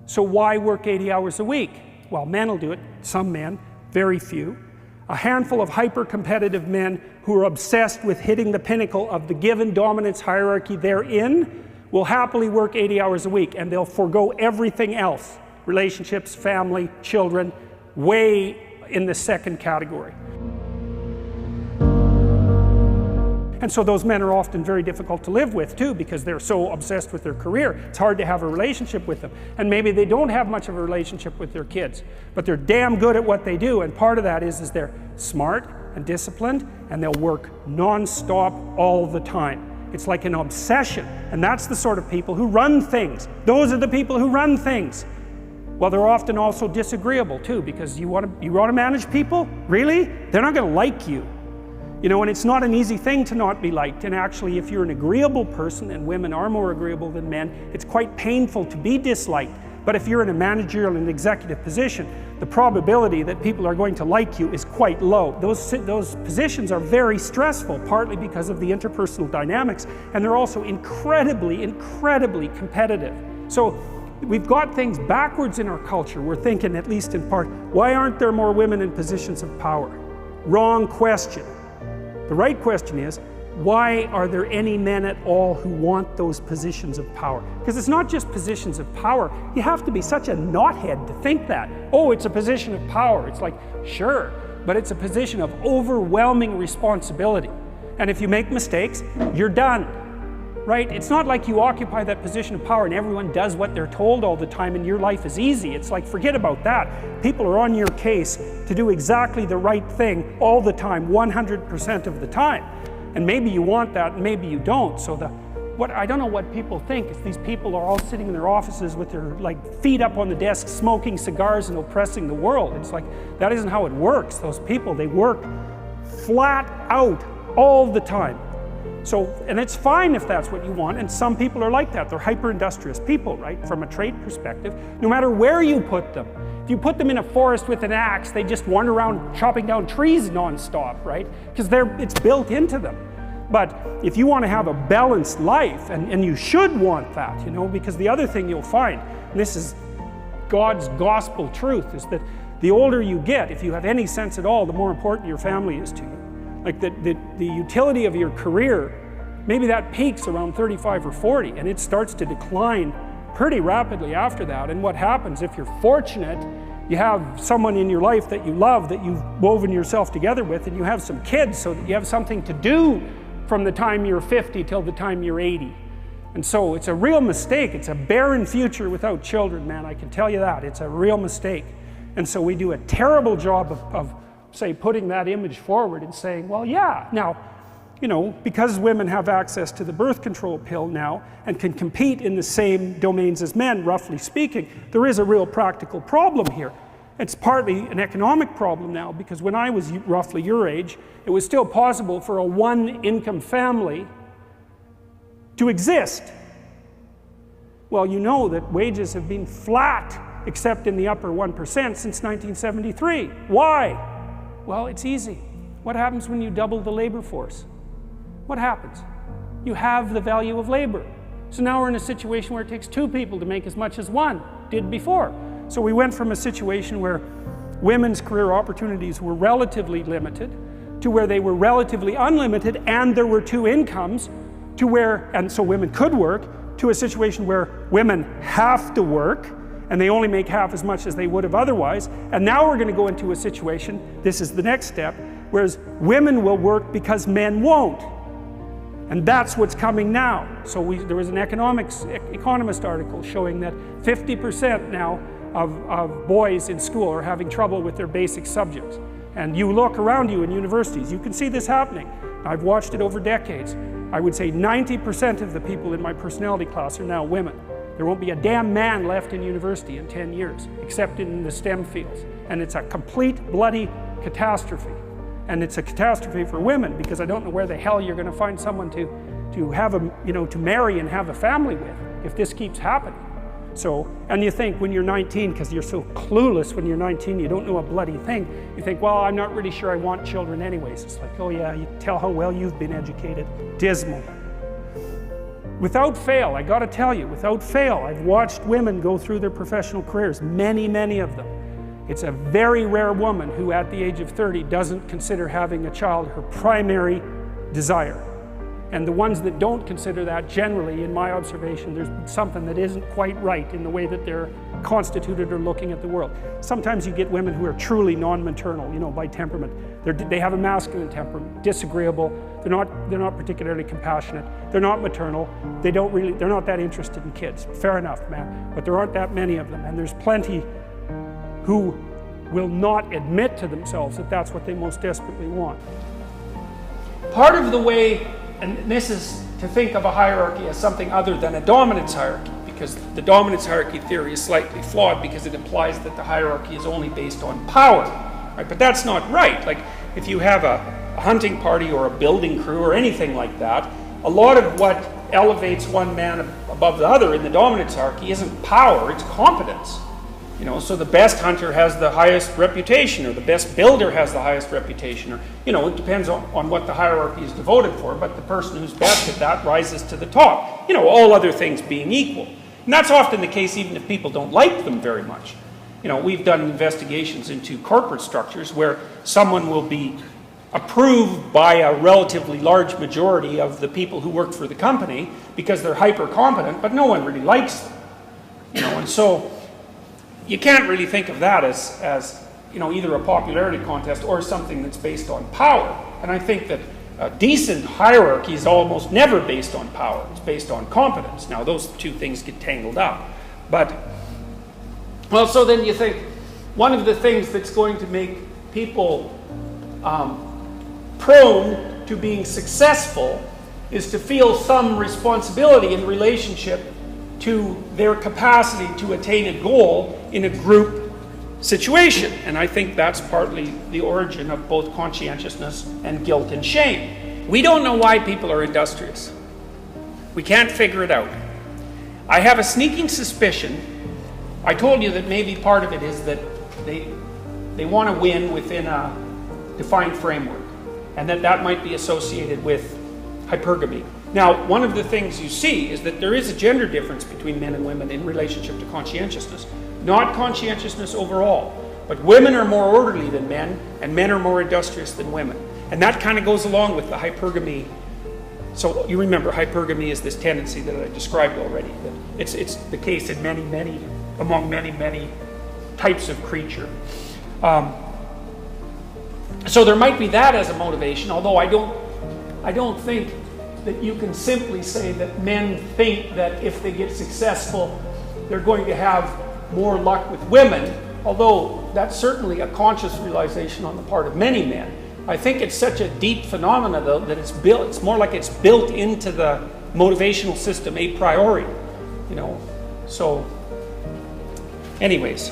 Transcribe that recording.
So why work 80 hours a week? Well, men will do it, some men, very few. A handful of hyper-competitive men who are obsessed with hitting the pinnacle of the given dominance hierarchy they're in will happily work 80 hours a week, and they'll forego everything else. Relationships, family, children, way in the second category. And so those men are often very difficult to live with too, because they're so obsessed with their career. It's hard to have a relationship with them. And maybe they don't have much of a relationship with their kids, but they're damn good at what they do. And part of that is they're smart and disciplined, and they'll work non-stop all the time. It's like an obsession. And that's the sort of people who run things. Those are the people who run things. Well, they're often also disagreeable too, because you want to manage people? Really? They're not going to like you. You know, and it's not an easy thing to not be liked. And actually, if you're an agreeable person, and women are more agreeable than men, it's quite painful to be disliked. But if you're in a managerial and executive position, the probability that people are going to like you is quite low. Those positions are very stressful, partly because of the interpersonal dynamics, and they're also incredibly, incredibly competitive. So we've got things backwards in our culture. We're thinking, at least in part, why aren't there more women in positions of power? Wrong question. The right question is, why are there any men at all who want those positions of power? Because it's not just positions of power. You have to be such a knothead to think that. Oh, it's a position of power. It's like, sure, but it's a position of overwhelming responsibility. And if you make mistakes, you're done, right? It's not like you occupy that position of power and everyone does what they're told all the time and your life is easy. It's like, forget about that. People are on your case to do exactly the right thing all the time, 100% of the time. And maybe you want that, and maybe you don't. So I don't know what people think. If these people are all sitting in their offices with their feet up on the desk, smoking cigars and oppressing the world. It's like, that isn't how it works. Those people, they work flat out all the time. So, and it's fine if that's what you want, and some people are like that. They're hyper-industrious people, right, from a trait perspective, no matter where you put them. If you put them in a forest with an axe, they just wander around chopping down trees non-stop, right, because it's built into them. But if you want to have a balanced life, and you should want that, you know, because the other thing you'll find, and this is God's gospel truth, is that the older you get, if you have any sense at all, the more important your family is to you. Like the utility of your career, maybe that peaks around 35 or 40, and it starts to decline pretty rapidly after that. And what happens, if you're fortunate, you have someone in your life that you love, that you've woven yourself together with, and you have some kids so that you have something to do from the time you're 50 till the time you're 80. And so it's a real mistake. It's a barren future without children, man, I can tell you that. It's a real mistake. And so we do a terrible job of say, putting that image forward and saying, well, yeah, now, you know, because women have access to the birth control pill now and can compete in the same domains as men, roughly speaking, there is a real practical problem here. It's partly an economic problem now, because when I was roughly your age, it was still possible for a one-income family to exist. Well, you know that wages have been flat, except in the upper 1% since 1973. Why? Well, it's easy. What happens when you double the labor force? What happens? You have the value of labor. So now we're in a situation where it takes two people to make as much as one did before. So we went from a situation where women's career opportunities were relatively limited to where they were relatively unlimited and there were two incomes, to where, and so women could work, to a situation where women have to work and they only make half as much as they would have otherwise. And now we're going to go into a situation, this is the next step, whereas women will work because men won't. And that's what's coming now. So there was an Economist article showing that 50% now of boys in school are having trouble with their basic subjects. And you look around you in universities, you can see this happening. I've watched it over decades. I would say 90% of the people in my personality class are now women. There won't be a damn man left in university in 10 years, except in the STEM fields. And it's a complete bloody catastrophe. And it's a catastrophe for women, because I don't know where the hell you're going to find someone to have to marry and have a family with if this keeps happening. So, and you think when you're 19, because you're so clueless when you're 19, you don't know a bloody thing, you think, well, I'm not really sure I want children anyways. It's like, oh yeah, you tell how well you've been educated. Dismal. Without fail, I got to tell you, without fail, I've watched women go through their professional careers, many, many of them. It's a very rare woman who at the age of 30 doesn't consider having a child her primary desire. And the ones that don't consider that, generally, in my observation, there's something that isn't quite right in the way that they're constituted or looking at the world. Sometimes you get women who are truly non-maternal, you know, by temperament. They have a masculine temperament, disagreeable, they're not particularly compassionate, they're not maternal, they're not that interested in kids. Fair enough, man, but there aren't that many of them, and there's plenty who will not admit to themselves that that's what they most desperately want. Part of the way, and this is to think of a hierarchy as something other than a dominance hierarchy, because the dominance hierarchy theory is slightly flawed because it implies that the hierarchy is only based on power, right? But that's not right. Like, if you have a hunting party or a building crew or anything like that, a lot of what elevates one man above the other in the dominance hierarchy isn't power, it's competence. You know, so the best hunter has the highest reputation, or the best builder has the highest reputation, or, you know, it depends on what the hierarchy is devoted for, but the person who's best at that rises to the top. You know, all other things being equal. And that's often the case even if people don't like them very much. You know, we've done investigations into corporate structures where someone will be approved by a relatively large majority of the people who work for the company because they're hyper competent, but no one really likes them. You know, and so you can't really think of that as you know, either a popularity contest or something that's based on power. And I think that a decent hierarchy is almost never based on power. It's based on competence. Now, those two things get tangled up. But, well, so then you think one of the things that's going to make people prone to being successful is to feel some responsibility in relationship to their capacity to attain a goal in a group situation. And I think that's partly the origin of both conscientiousness and guilt and shame. We don't know why people are industrious. We can't figure it out. I have a sneaking suspicion. I told you that maybe part of it is that they want to win within a defined framework, and that might be associated with hypergamy. Now, one of the things you see is that there is a gender difference between men and women in relationship to conscientiousness. Not conscientiousness overall, but women are more orderly than men, and men are more industrious than women. And that kind of goes along with the hypergamy. So you remember, hypergamy is this tendency that I described already. That it's the case in among many types of creature. So there might be that as a motivation, although I don't think that you can simply say that men think that if they get successful, they're going to have more luck with women, although that's certainly a conscious realization on the part of many men. I think it's such a deep phenomena, though, that it's more like it's built into the motivational system a priori, you know. So, anyways.